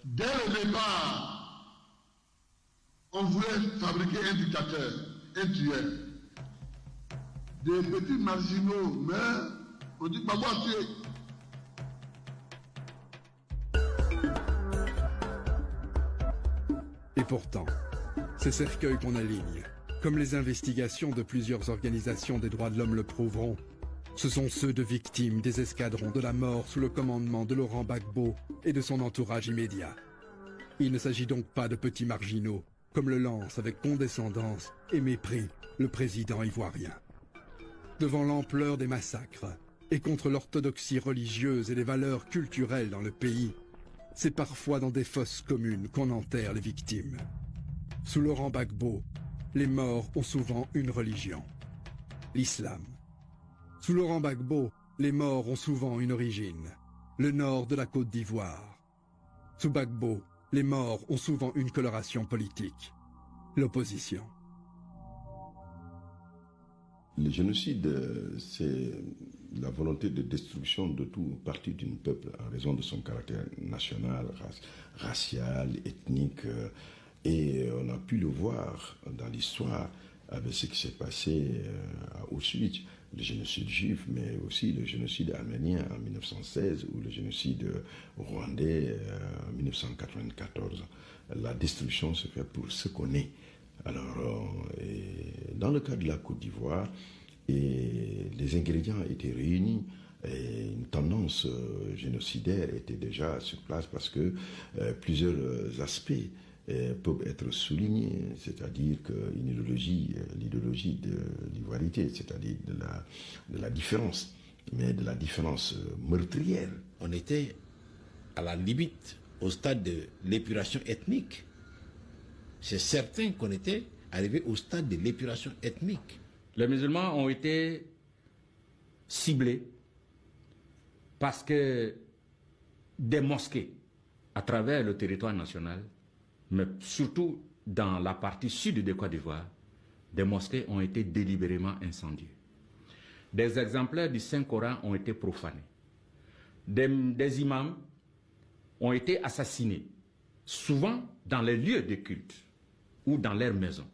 Dès le départ, on voulait fabriquer un dictateur, un tueur. Des petits marginaux meurent, on dit Gbagbo a tué. Et pourtant, ces cercueils qu'on aligne, comme les investigations de plusieurs organisations des droits de l'homme le prouveront, ce sont ceux de victimes des escadrons de la mort sous le commandement de Laurent Gbagbo et de son entourage immédiat. Il ne s'agit donc pas de petits marginaux, comme le lance avec condescendance et mépris le président ivoirien. Devant l'ampleur des massacres et contre l'orthodoxie religieuse et les valeurs culturelles dans le pays, c'est parfois dans des fosses communes qu'on enterre les victimes. Sous Laurent Gbagbo, les morts ont souvent une religion, l'islam. Sous Laurent Gbagbo, les morts ont souvent une origine, le nord de la Côte d'Ivoire. Sous Gbagbo, les morts ont souvent une coloration politique, l'opposition. Le génocide, c'est la volonté de destruction de tout parti d'un peuple en raison de son caractère national, racial, ethnique. Et on a pu le voir dans l'histoire avec ce qui s'est passé à Auschwitz, le génocide juif, mais aussi le génocide arménien en 1916 ou le génocide rwandais en 1994. La destruction se fait pour ce qu'on est. Alors, dans le cas de la Côte d'Ivoire, les ingrédients étaient réunis et une tendance génocidaire était déjà sur place parce que plusieurs aspects peuvent être soulignés, c'est-à-dire qu'une idéologie, l'idéologie de l'ivoirité, c'est-à-dire de la différence, mais de la différence meurtrière. On était à la limite, au stade de l'épuration ethnique. C'est certain qu'on était arrivé au stade de l'épuration ethnique. Les musulmans ont été ciblés parce que des mosquées à travers le territoire national, mais surtout dans la partie sud de Côte d'Ivoire, des mosquées ont été délibérément incendiées. Des exemplaires du Saint-Coran ont été profanés. Des imams ont été assassinés, souvent dans les lieux de culte ou dans leurs maisons,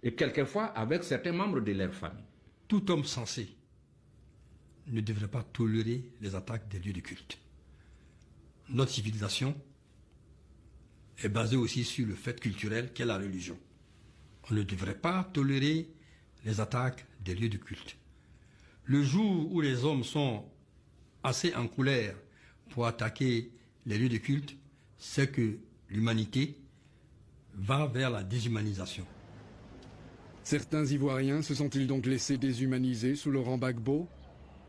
et quelquefois avec certains membres de leur famille. Tout homme sensé ne devrait pas tolérer les attaques des lieux de culte. Notre civilisation est basée aussi sur le fait culturel qu'est la religion. On ne devrait pas tolérer les attaques des lieux de culte. Le jour où les hommes sont assez en colère pour attaquer les lieux de culte, c'est que l'humanité va vers la déshumanisation. Certains Ivoiriens se sont-ils donc laissés déshumaniser sous Laurent Gbagbo,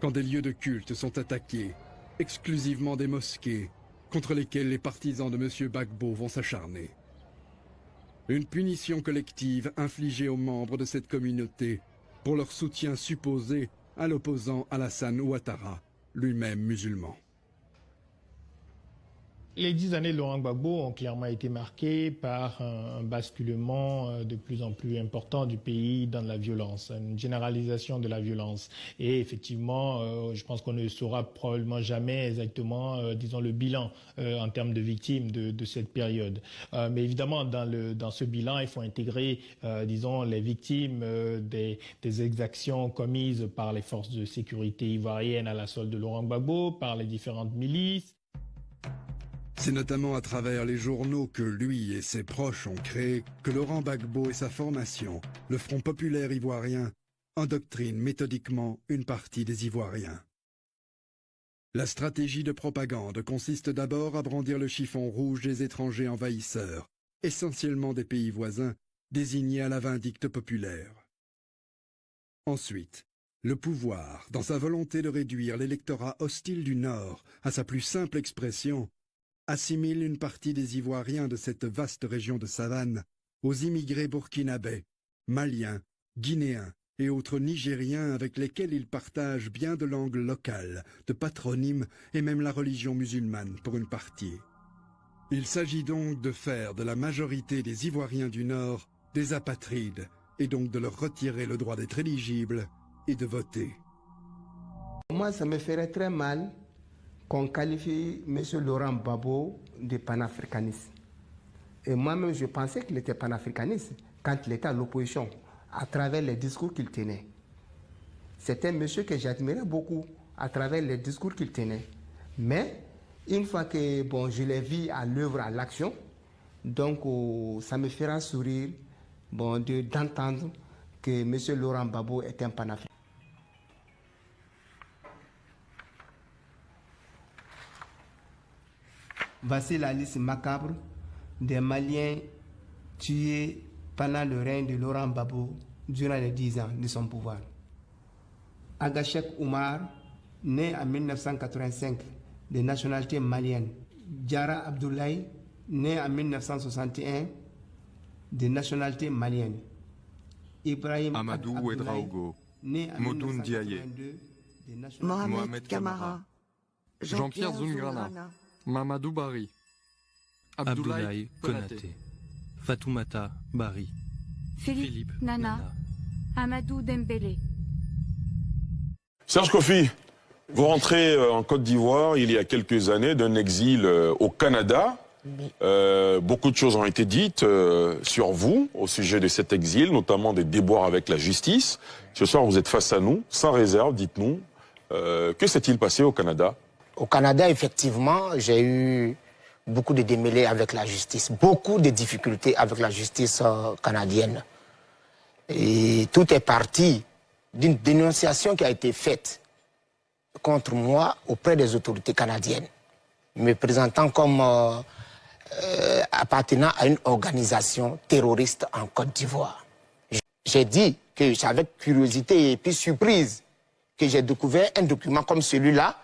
quand des lieux de culte sont attaqués, exclusivement des mosquées, contre lesquelles les partisans de M. Gbagbo vont s'acharner. Une punition collective infligée aux membres de cette communauté pour leur soutien supposé à l'opposant Alassane Ouattara, lui-même musulman. Les 10 années de Laurent Gbagbo ont clairement été marquées par un basculement de plus en plus important du pays dans la violence, une généralisation de la violence. Et effectivement, je pense qu'on ne saura probablement jamais exactement, disons, le bilan en termes de victimes de cette période. Mais évidemment, dans ce bilan, il faut intégrer, disons, les victimes des exactions commises par les forces de sécurité ivoiriennes à la solde de Laurent Gbagbo, par les différentes milices. C'est notamment à travers les journaux que lui et ses proches ont créé que Laurent Gbagbo et sa formation, le Front populaire ivoirien, endoctrinent méthodiquement une partie des Ivoiriens. La stratégie de propagande consiste d'abord à brandir le chiffon rouge des étrangers envahisseurs, essentiellement des pays voisins, désignés à la vindicte populaire. Ensuite, le pouvoir, dans sa volonté de réduire l'électorat hostile du Nord à sa plus simple expression, assimile une partie des Ivoiriens de cette vaste région de savane aux immigrés burkinabés, maliens, guinéens et autres Nigériens avec lesquels ils partagent bien de langues locales, de patronymes et même la religion musulmane pour une partie. Il s'agit donc de faire de la majorité des Ivoiriens du Nord des apatrides et donc de leur retirer le droit d'être éligibles et de voter. Moi, ça me ferait très mal qu'on qualifie M. Laurent Gbagbo de panafricaniste. Et moi-même, je pensais qu'il était panafricaniste quand il était à l'opposition, à travers les discours qu'il tenait. C'était un monsieur que j'admirais beaucoup à travers les discours qu'il tenait. Mais une fois que je l'ai vu à l'œuvre, à l'action, donc ça me fera sourire d'entendre que M. Laurent Gbagbo est un panafricaniste. Voici la liste macabre des Maliens tués pendant le règne de Laurent Gbagbo durant les 10 ans de son pouvoir. Agachek Oumar, né en 1985 de nationalité malienne. Diarra Abdoulaye, né en 1961 de nationalité malienne. Ibrahim Amadou Ouedraogo, né en Modoun Diaye, 1982 de nationalité Mohamed Camara, Jean-Pierre Zoungrana, Mamadou Bari, Abdoulaye Konaté, Fatoumata Bari, Philippe Nana, Amadou Dembélé. Serge Kofi, vous rentrez en Côte d'Ivoire il y a quelques années d'un exil au Canada. Beaucoup de choses ont été dites sur vous au sujet de cet exil, notamment des déboires avec la justice. Ce soir, vous êtes face à nous, sans réserve, dites-nous, que s'est-il passé au Canada? Au Canada, effectivement, j'ai eu beaucoup de démêlés avec la justice, beaucoup de difficultés avec la justice canadienne. Et tout est parti d'une dénonciation qui a été faite contre moi auprès des autorités canadiennes, me présentant comme appartenant à une organisation terroriste en Côte d'Ivoire. J'ai dit que c'est avec curiosité et puis surprise que j'ai découvert un document comme celui-là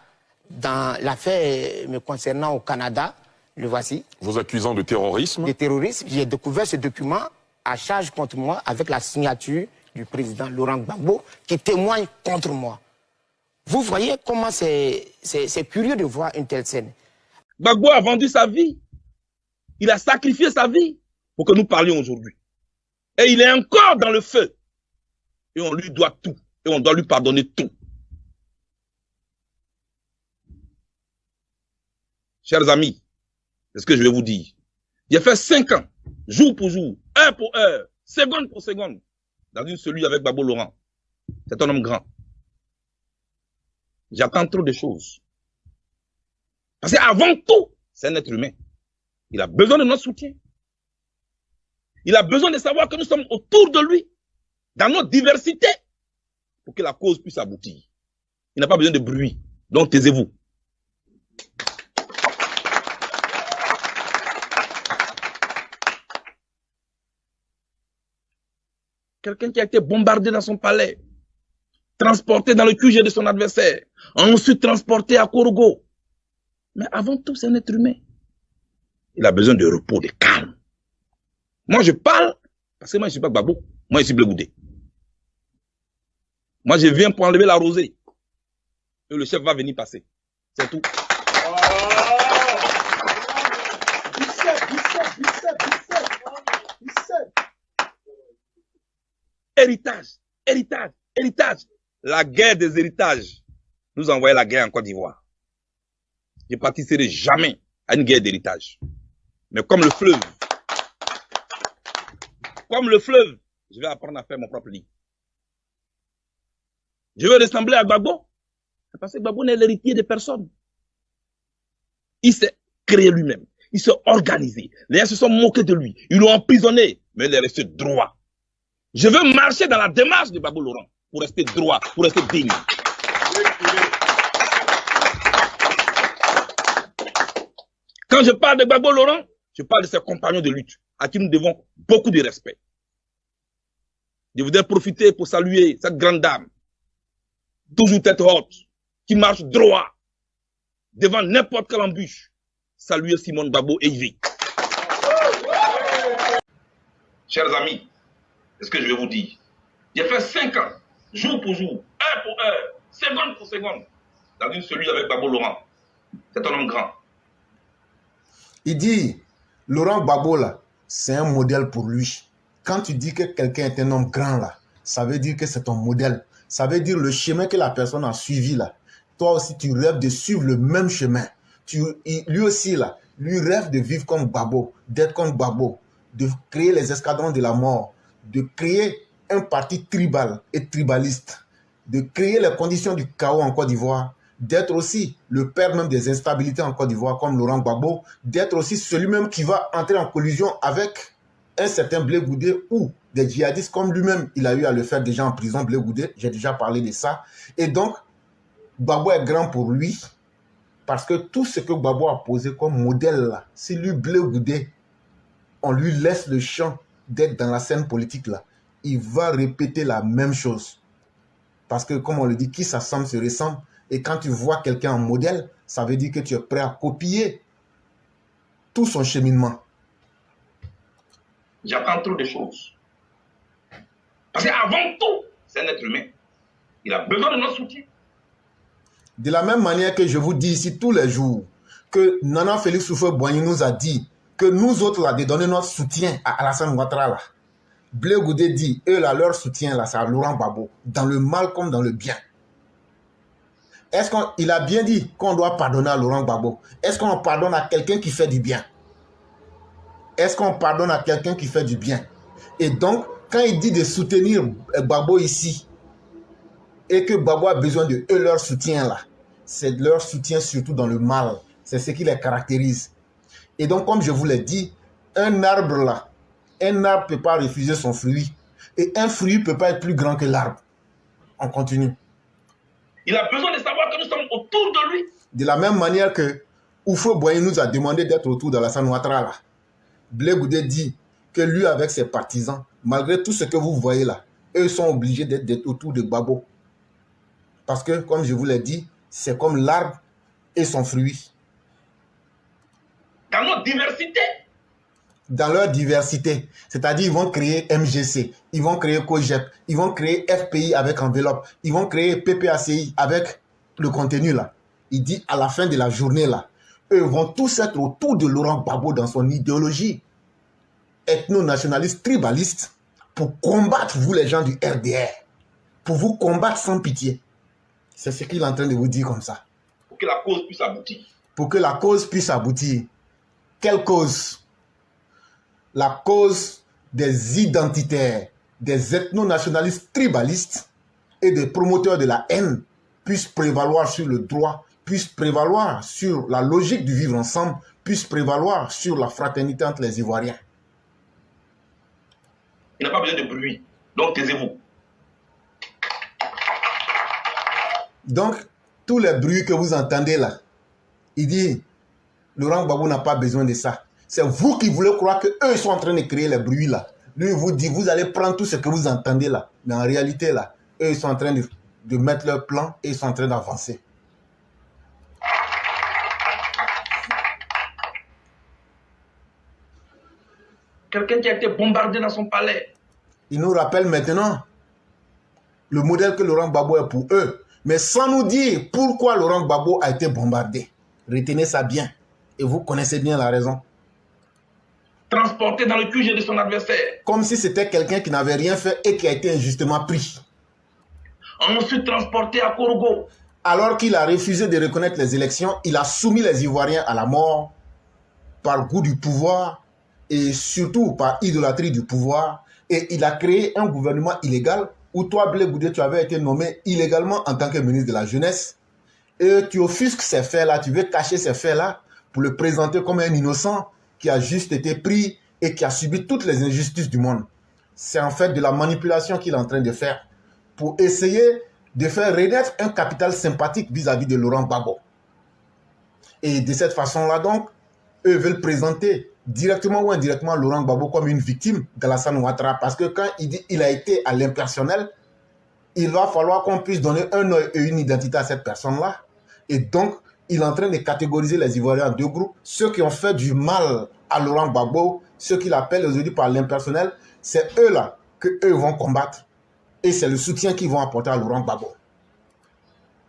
dans l'affaire me concernant au Canada. Le voici. Vous accusant de terrorisme? De terrorisme. J'ai découvert ce document à charge contre moi avec la signature du président Laurent Gbagbo qui témoigne contre moi. Vous voyez comment c'est curieux de voir une telle scène. Gbagbo a vendu sa vie. Il a sacrifié sa vie pour que nous parlions aujourd'hui. Et il est encore dans le feu. Et on lui doit tout. Et on doit lui pardonner tout. Chers amis, c'est ce que je vais vous dire. J'ai fait 5 ans, jour pour jour, heure pour heure, seconde pour seconde, dans une cellule avec Gbagbo Laurent. C'est un homme grand. J'attends trop de choses. Parce qu'avant tout, c'est un être humain. Il a besoin de notre soutien. Il a besoin de savoir que nous sommes autour de lui, dans notre diversité, pour que la cause puisse aboutir. Il n'a pas besoin de bruit. Donc taisez-vous. Quelqu'un qui a été bombardé dans son palais, transporté dans le QG de son adversaire, ensuite transporté à Korogo. Mais avant tout, c'est un être humain. Il a besoin de repos, de calme. Moi, je parle parce que moi, je ne suis pas Gbagbo. Moi, je suis Blé Goudé. Moi, je viens pour enlever la rosée. Et le chef va venir passer. C'est tout. Héritage, héritage, héritage. La guerre des héritages nous a envoyé la guerre en Côte d'Ivoire. Je ne participerai jamais à une guerre d'héritage. Mais comme le fleuve, je vais apprendre à faire mon propre lit. Je veux ressembler à Gbagbo, parce que Gbagbo n'est l'héritier de personne. Il s'est créé lui-même, il s'est organisé. Les gens se sont moqués de lui, ils l'ont emprisonné, mais il est resté droit. Je veux marcher dans la démarche de Gbagbo Laurent, pour rester droit, pour rester digne. Quand je parle de Gbagbo Laurent, je parle de ses compagnons de lutte, à qui nous devons beaucoup de respect. Je voudrais profiter pour saluer cette grande dame, toujours tête haute, qui marche droit, devant n'importe quelle embûche. Saluer Simone Gbagbo et Yves. Chers amis, c'est ce que je vais vous dire. J'ai fait 5 ans, jour pour jour, heure pour heure, seconde pour seconde, dans une cellule avec Gbagbo Laurent. C'est un homme grand. Il dit, Laurent Gbagbo, là, c'est un modèle pour lui. Quand tu dis que quelqu'un est un homme grand, là, ça veut dire que c'est ton modèle. Ça veut dire le chemin que la personne a suivi, là. toi aussi tu rêves de suivre le même chemin. Lui aussi là, lui rêve de vivre comme Gbagbo, d'être comme Gbagbo, de créer les escadrons de la mort, de créer un parti tribal et tribaliste, de créer les conditions du chaos en Côte d'Ivoire, d'être aussi le père même des instabilités en Côte d'Ivoire comme Laurent Gbagbo, d'être aussi celui-même qui va entrer en collision avec un certain Blé Goudé ou des djihadistes comme lui-même, il a eu à le faire déjà en prison, Blé Goudé, j'ai déjà parlé de ça. Et donc, Gbagbo est grand pour lui parce que tout ce que Gbagbo a posé comme modèle là, si lui, Blé Goudé, on lui laisse le champ d'être dans la scène politique là, il va répéter la même chose. Parce que, comme on le dit, qui s'assemble se ressemble. Et quand tu vois quelqu'un en modèle, ça veut dire que tu es prêt à copier tout son cheminement. J'apprends trop de choses. Parce qu'avant tout, c'est un être humain. Il a besoin de notre soutien. De la même manière que je vous dis ici tous les jours, que Nana Félix Houphouët-Boigny nous a dit que nous autres, là, de donner notre soutien à Alassane Ouattara, là. Blé Goudé dit, eux, là, leur soutien, là, c'est à Laurent Gbagbo, dans le mal comme dans le bien. Est-ce qu'il a bien dit qu'on doit pardonner à Laurent Gbagbo? Est-ce qu'on pardonne à quelqu'un qui fait du bien? Est-ce qu'on pardonne à quelqu'un qui fait du bien? Et donc, quand il dit de soutenir Gbagbo ici, et que Gbagbo a besoin de eux, leur soutien là, c'est leur soutien surtout dans le mal. C'est ce qui les caractérise. Et donc, comme je vous l'ai dit, un arbre là, un arbre ne peut pas refuser son fruit. Et un fruit ne peut pas être plus grand que l'arbre. On continue. Il a besoin de savoir que nous sommes autour de lui. De la même manière que Houphouët-Boigny nous a demandé d'être autour d'Alassane Ouattara là. Blé Goudé dit que lui, avec ses partisans, malgré tout ce que vous voyez là, eux sont obligés d'être autour de Gbagbo. Parce que, comme je vous l'ai dit, c'est comme l'arbre et son fruit. Dans notre diversité. Dans leur diversité. C'est-à-dire, ils vont créer MGC, ils vont créer COGEP, ils vont créer FPI avec enveloppe, ils vont créer PPACI avec le contenu là. Il dit à la fin de la journée là, eux vont tous être autour de Laurent Gbagbo dans son idéologie ethno-nationaliste, tribaliste, pour combattre vous les gens du RDR, pour vous combattre sans pitié. C'est ce qu'il est en train de vous dire comme ça. Pour que la cause puisse aboutir. Pour que la cause puisse aboutir. Quelle cause? La cause des identitaires, des ethno-nationalistes tribalistes et des promoteurs de la haine puissent prévaloir sur le droit, puissent prévaloir sur la logique du vivre ensemble, puissent prévaloir sur la fraternité entre les Ivoiriens. Il n'a pas besoin de bruit, donc taisez-vous. Donc, tous les bruits que vous entendez là, il dit, Laurent Gbagbo n'a pas besoin de ça. C'est vous qui voulez croire qu'eux sont en train de créer les bruits là. Lui, il vous dit, vous allez prendre tout ce que vous entendez là. Mais en réalité là, eux, ils sont en train de mettre leur plan et ils sont en train d'avancer. Quelqu'un qui a été bombardé dans son palais. Il nous rappelle maintenant le modèle que Laurent Gbagbo est pour eux, mais sans nous dire pourquoi Laurent Gbagbo a été bombardé. Retenez ça bien, et vous connaissez bien la raison. Transporté dans le QG de son adversaire. Comme si c'était quelqu'un qui n'avait rien fait et qui a été injustement pris. Ensuite transporté à Korogo. Alors qu'il a refusé de reconnaître les élections, il a soumis les Ivoiriens à la mort par goût du pouvoir et surtout par idolâtrie du pouvoir. Et il a créé un gouvernement illégal où toi, Blé Goudé, tu avais été nommé illégalement en tant que ministre de la Jeunesse. Et tu offusques ces faits-là, tu veux cacher ces faits-là pour le présenter comme un innocent qui a juste été pris et qui a subi toutes les injustices du monde. C'est en fait de la manipulation qu'il est en train de faire pour essayer de faire renaître un capital sympathique vis-à-vis de Laurent Gbagbo. Et de cette façon-là, donc, eux veulent présenter directement ou indirectement Laurent Gbagbo comme une victime d'Alassane Ouattara. Parce que quand il dit qu'il a été à l'impersonnel, il va falloir qu'on puisse donner un œil et une identité à cette personne-là. Et donc, il est en train de catégoriser les Ivoiriens en deux groupes. Ceux qui ont fait du mal à Laurent Gbagbo, ceux qu'il appelle aujourd'hui par l'impersonnel, c'est eux-là qu'eux vont combattre. Et c'est le soutien qu'ils vont apporter à Laurent Gbagbo.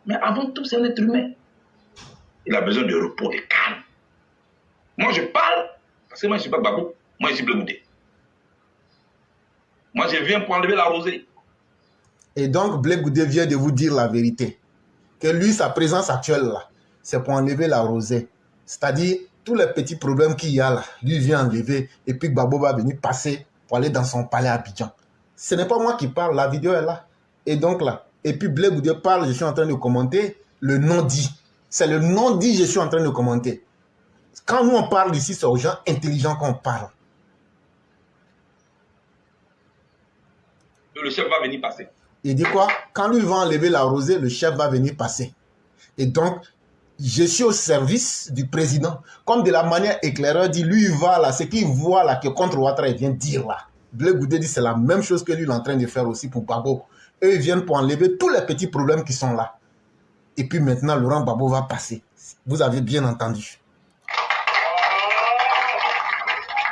Mais avant tout, c'est un être humain. Il a besoin de repos, de calme. Moi, je parle parce que moi, je ne suis pas Gbagbo. Moi, je suis Blé Goudé. Moi, je viens pour enlever la rosée. Et donc, Blé Goudé vient de vous dire la vérité. que lui, sa présence actuelle, là, c'est pour enlever la rosée. C'est-à-dire, tous les petits problèmes qu'il y a là, lui vient enlever, et puis Gbagbo va venir passer pour aller dans son palais à Abidjan. Ce n'est pas moi qui parle, la vidéo est là. Et donc là, et puis Blé Goudé parle, je suis en train de commenter le non-dit. C'est le non-dit, je suis en train de commenter. Quand nous on parle ici, c'est aux gens intelligents qu'on parle. Le chef va venir passer. Il dit quoi? Quand lui va enlever la rosée, le chef va venir passer. Et donc, je suis au service du président. Comme de la manière éclaireur dit, lui il va là, ce qu'il voit là, que contre Ouattara, il vient dire là. Blé Goudé dit c'est la même chose que lui il est en train de faire aussi pour Gbagbo. Eux ils viennent pour enlever tous les petits problèmes qui sont là. Et puis maintenant, Laurent Gbagbo va passer. Vous avez bien entendu.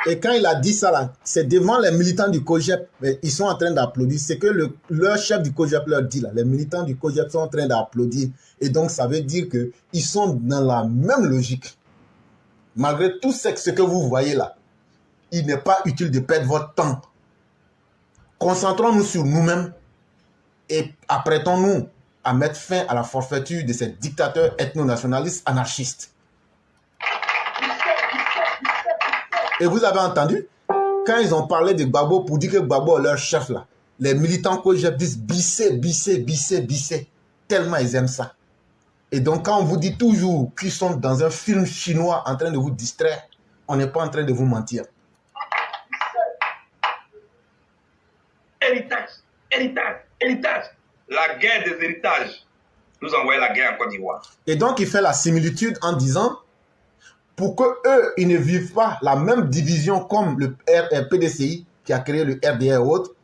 Et quand il a dit ça, là, c'est devant les militants du COJEP. Mais ils sont en train d'applaudir. C'est que leur chef du COJEP leur dit, là. Les militants du COJEP sont en train d'applaudir. Et donc, ça veut dire qu'ils sont dans la même logique. Malgré tout ce que vous voyez là, il n'est pas utile de perdre votre temps. Concentrons-nous sur nous-mêmes et apprêtons-nous à mettre fin à la forfaiture de ces dictateurs ethno-nationalistes anarchistes. Et vous avez entendu, quand ils ont parlé de Gbagbo pour dire que Gbagbo est leur chef là, les militants COJEP disent Bissé, Bissé, Bissé, Bissé. Tellement ils aiment ça. Et donc quand on vous dit toujours qu'ils sont dans un film chinois en train de vous distraire, on n'est pas en train de vous mentir. Héritage, héritage, héritage. La guerre des héritages nous envoie la guerre en Côte d'Ivoire. Et donc il fait la similitude en disant, pour qu'eux, ils ne vivent pas la même division comme le PDCI qui a créé le RDR et autres,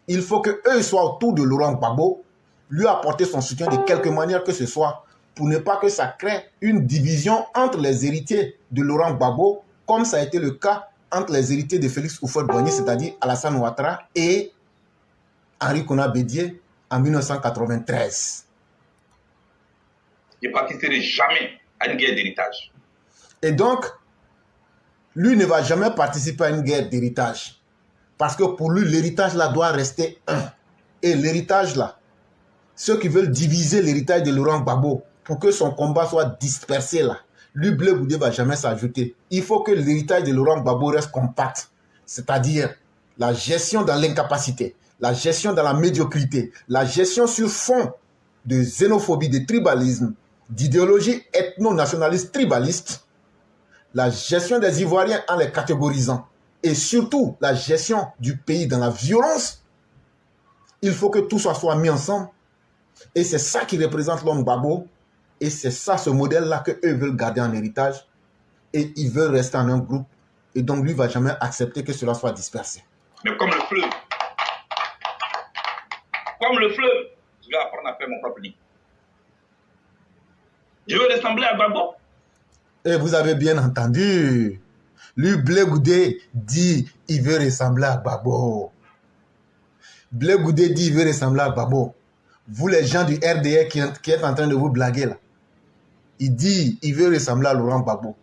il faut qu'eux soient autour de Laurent Gbagbo, lui apporter son soutien de quelque manière que ce soit, pour ne pas que ça crée une division entre les héritiers de Laurent Gbagbo, comme ça a été le cas entre les héritiers de Félix Houphouët-Boigny, c'est-à-dire Alassane Ouattara et Henri Konan Bédié en 1993. Je ne participerai jamais à une guerre d'héritage. Et donc, lui ne va jamais participer à une guerre d'héritage. Parce que pour lui, l'héritage là doit rester un. Et l'héritage là, ceux qui veulent diviser l'héritage de Laurent Gbagbo pour que son combat soit dispersé là, lui, Blé Goudé ne va jamais s'ajouter. Il faut que l'héritage de Laurent Gbagbo reste compact. C'est-à-dire la gestion dans l'incapacité, la gestion dans la médiocrité, la gestion sur fond de xénophobie, de tribalisme, d'idéologie ethno-nationaliste tribaliste, la gestion des Ivoiriens en les catégorisant et surtout la gestion du pays dans la violence, il faut que tout ça soit mis ensemble. Et c'est ça qui représente l'homme Gbagbo. Et c'est ça, ce modèle-là qu'eux veulent garder en héritage. Et ils veulent rester en un groupe. Et donc lui ne va jamais accepter que cela soit dispersé. Mais comme le fleuve, je vais apprendre à faire mon propre lit. Je veux ressembler à Gbagbo. Et vous avez bien entendu, lui, Blé Goudé dit il veut ressembler à Gbagbo. Blé Goudé dit il veut ressembler à Gbagbo. Vous les gens du RDR qui êtes en train de vous blaguer là, il dit il veut ressembler à Laurent Gbagbo.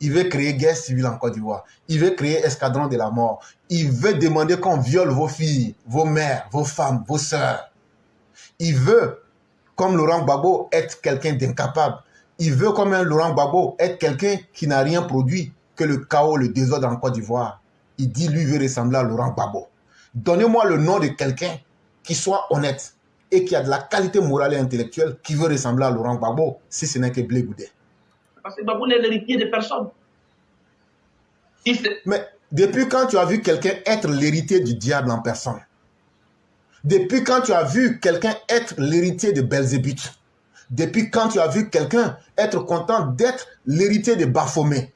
Il veut créer guerre civile en Côte d'Ivoire. Il veut créer escadron de la mort. Il veut demander qu'on viole vos filles, vos mères, vos femmes, vos sœurs. Il veut, comme Laurent Gbagbo, être quelqu'un d'incapable. Il veut, comme un Laurent Gbagbo, être quelqu'un qui n'a rien produit que le chaos, le désordre en Côte d'Ivoire. Il dit, lui, veut ressembler à Laurent Gbagbo. Donnez-moi le nom de quelqu'un qui soit honnête et qui a de la qualité morale et intellectuelle qui veut ressembler à Laurent Gbagbo, si ce n'est que Blé Goudé. Parce que Gbagbo n'est l'héritier de personne. Mais depuis quand tu as vu quelqu'un être l'héritier du diable en personne? Depuis quand tu as vu quelqu'un être l'héritier de Belzébuth? Depuis quand tu as vu quelqu'un être content d'être l'héritier de Baphomet?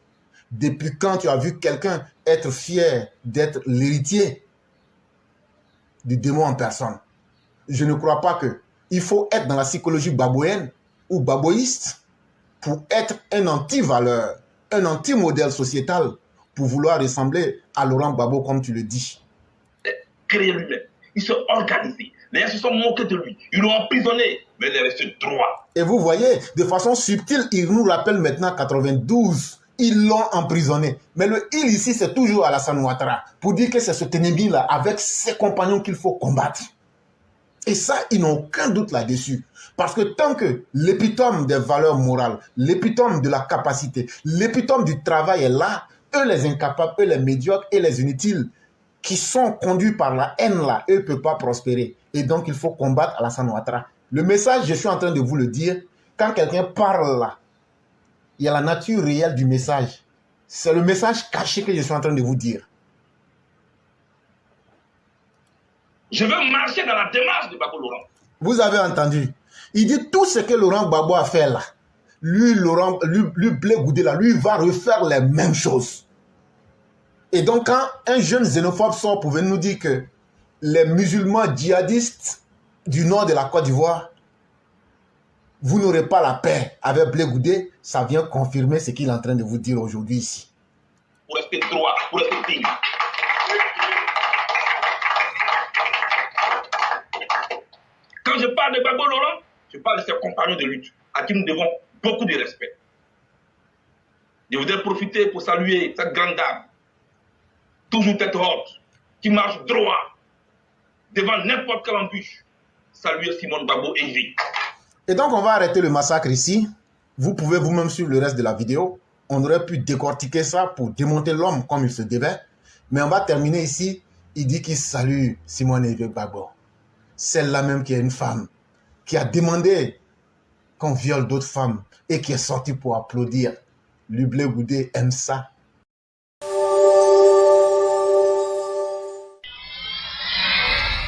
Depuis quand tu as vu quelqu'un être fier d'être l'héritier du démon en personne? Je ne crois pas que il faut être dans la psychologie baboïenne ou baboïste pour être un anti-valeur, un anti-modèle sociétal pour vouloir ressembler à Laurent Gbagbo comme tu le dis. Créer lui-même. Ils sont organisés. Les gens se sont moqués de lui. Ils l'ont emprisonné. Mais il est resté droit. Et vous voyez, de façon subtile, il nous rappelle maintenant 92. Ils l'ont emprisonné. Mais le il ici, c'est toujours Alassane Ouattara. Pour dire que c'est ce ennemi-là, avec ses compagnons qu'il faut combattre. Et ça, ils n'ont aucun doute là-dessus. Parce que tant que l'épitome des valeurs morales, l'épitome de la capacité, l'épitome du travail est là, eux les incapables, eux les médiocres et les inutiles qui sont conduits par la haine là, eux ne peuvent pas prospérer. Et donc il faut combattre Alassane Ouattara. Le message, je suis en train de vous le dire, quand quelqu'un parle là, il y a la nature réelle du message. C'est le message caché que je suis en train de vous dire. Je veux marcher dans la démarche de Gbagbo Laurent. Vous avez entendu. Il dit tout ce que Laurent Gbagbo a fait là. Lui, Blé Goudé là, lui va refaire les mêmes choses. Et donc quand un jeune xénophobe sort pour venir nous dire que les musulmans djihadistes du nord de la Côte d'Ivoire, vous n'aurez pas la paix avec Blé Goudé, ça vient confirmer ce qu'il est en train de vous dire aujourd'hui ici. Pour rester droit, pour rester digne. Quand je parle de Gbagbo Laurent, je parle de ses compagnons de lutte, à qui nous devons beaucoup de respect. Je voudrais profiter pour saluer cette grande dame, toujours tête haute, qui marche droit, devant n'importe quelle embûche. Saluer Simone Gbagbo et Vic. Et donc on va arrêter le massacre ici. Vous pouvez vous-même suivre le reste de la vidéo. On aurait pu décortiquer ça pour démonter l'homme comme il se devait. Mais on va terminer ici. Il dit qu'il salue Simone Gbagbo. Celle-là même qui est une femme, qui a demandé qu'on viole d'autres femmes et qui est sortie pour applaudir. Le Blé Goudé aime ça.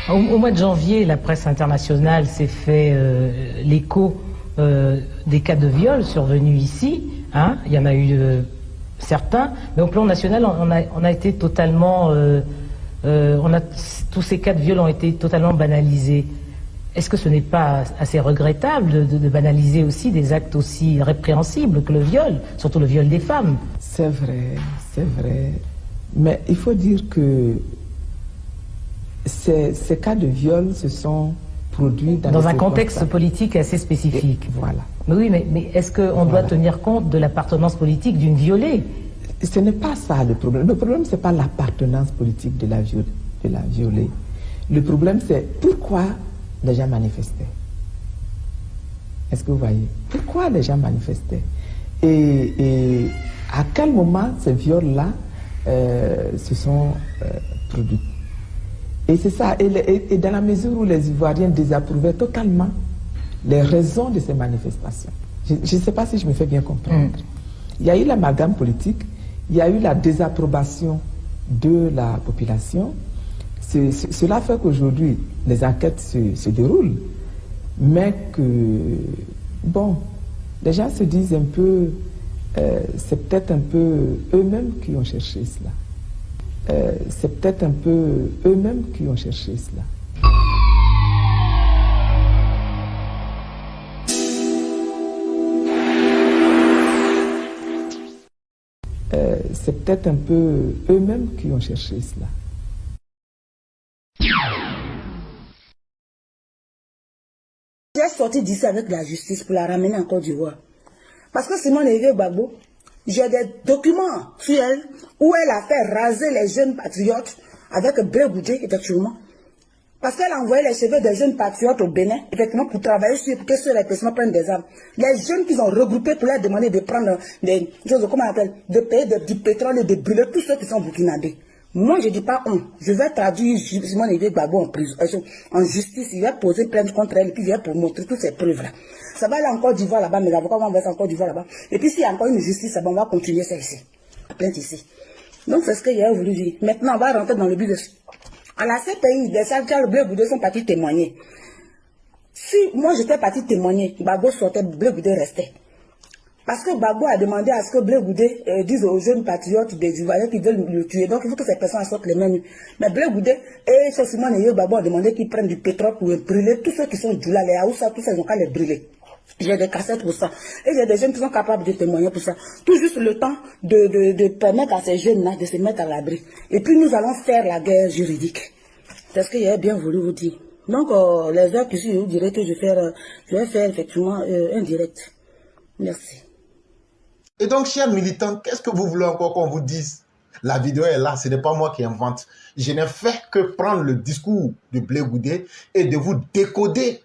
Au mois de janvier, la presse internationale s'est fait l'écho des cas de viol survenus ici. Hein. Il y en a eu certains, mais au plan national, on a été totalement... tous ces cas de viol ont été totalement banalisés. Est-ce que ce n'est pas assez regrettable de banaliser aussi des actes aussi répréhensibles que le viol, surtout le viol des femmes? C'est vrai, c'est vrai. Mais il faut dire que ces cas de viol se sont produits dans un contexte politique assez spécifique. Et voilà. Mais oui, mais est-ce qu'on doit tenir compte de l'appartenance politique d'une violée? Ce n'est pas ça le problème. Le problème, ce n'est pas l'appartenance politique de la violée. Le problème, c'est pourquoi les gens manifestaient. Est-ce que vous voyez? Pourquoi les gens manifestaient? Et à quel moment ces viols-là se sont produits? Et c'est ça. Et dans la mesure où les Ivoiriens désapprouvaient totalement les raisons de ces manifestations. Je ne sais pas si je me fais bien comprendre. Il y a eu l'amalgame politique, il y a eu la désapprobation de la population. Cela fait qu'aujourd'hui, les enquêtes se déroulent, mais que, bon, les gens se disent un peu, c'est peut-être un peu eux-mêmes qui ont cherché cela. C'est peut-être un peu eux-mêmes qui ont cherché cela. C'est peut-être un peu eux-mêmes qui ont cherché cela. J'ai sorti d'ici avec la justice pour la ramener en Côte d'Ivoire. Parce que Simone Gbagbo, j'ai des documents sur elle où elle a fait raser les jeunes patriotes avec Blé Goudé, effectivement. Parce qu'elle a envoyé les cheveux des jeunes patriotes au Bénin, effectivement, pour travailler sur que ceux les personnes prennent des armes. Les jeunes qu'ils ont regroupés pour leur demander de prendre des choses, comment on appelle, de payer du pétrole et de brûler tous ceux qui sont burkinabés. Moi, je ne dis pas on. Je vais traduire Simone Gbagbo en prison, en justice. Il va poser plainte contre elle et puis il va pour montrer toutes ces preuves-là. Ça va aller en Côte d'Ivoire là-bas, mes avocats vont envoyer ça en Côte d'Ivoire là-bas. Et puis s'il y a encore une justice, on va continuer ça ici. La plainte ici. Donc c'est ce qu'il a voulu dire. Maintenant, on va rentrer dans le business. À la CPI, des Charles Blé Goudé sont partis témoigner. Si moi j'étais parti témoigner, Gbagbo sortait, Blé Goudé restait. Parce que Gbagbo a demandé à ce que Blé Goudé dise aux jeunes patriotes des Ivoiriens qui veulent le tuer. Donc il faut que ces personnes sortent les mêmes. Mais Blé Goudé et Simone Gbagbo ont demandé qu'ils prennent du pétrole pour brûler tous ceux qui sont du là, les Haoussa, tous ces gens qu'à les brûler. J'ai des cassettes pour ça. Et j'ai des jeunes qui sont capables de témoigner pour ça. Tout juste le temps de permettre à ces jeunes-là de se mettre à l'abri. Et puis nous allons faire la guerre juridique. C'est ce que j'ai bien voulu vous dire. Donc les heures qui suivent, je vous dirai que je vais faire effectivement un direct. Merci. Et donc, chers militants, qu'est-ce que vous voulez encore qu'on vous dise? La vidéo est là, ce n'est pas moi qui invente. Je n'ai fait que prendre le discours de Blé Goudé et de vous décoder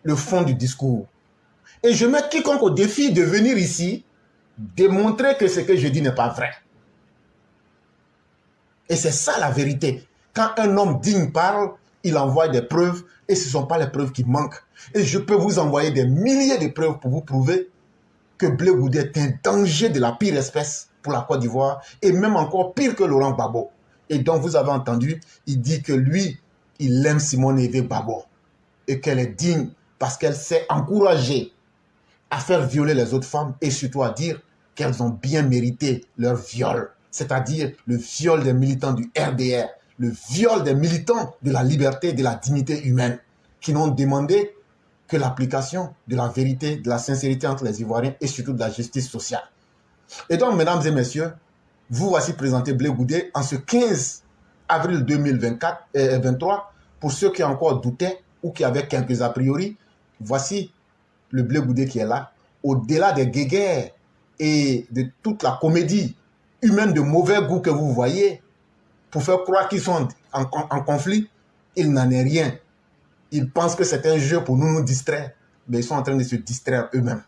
le fond du discours. Et je mets quiconque au défi de venir ici démontrer que ce que je dis n'est pas vrai. Et c'est ça la vérité. Quand un homme digne parle, il envoie des preuves et ce ne sont pas les preuves qui manquent. Et je peux vous envoyer des milliers de preuves pour vous prouver que Blé Goudé est un danger de la pire espèce pour la Côte d'Ivoire et même encore pire que Laurent Gbagbo. Et donc vous avez entendu, il dit que lui, il aime Simone Eve Gbagbo et qu'elle est digne parce qu'elle s'est encouragée à faire violer les autres femmes et surtout à dire qu'elles ont bien mérité leur viol, c'est-à-dire le viol des militants du RDR, le viol des militants de la liberté et de la dignité humaine qui n'ont demandé que l'application de la vérité, de la sincérité entre les Ivoiriens et surtout de la justice sociale. Et donc, mesdames et messieurs, vous voici présenté Blé Goudé en ce 15 avril 2023. Pour ceux qui encore doutaient ou qui avaient quelques a priori, voici le Blé Goudé qui est là. Au-delà des guéguerres et de toute la comédie humaine de mauvais goût que vous voyez, pour faire croire qu'ils sont en conflit, il n'en est rien. Ils pensent que c'est un jeu pour nous distraire, mais ils sont en train de se distraire eux-mêmes.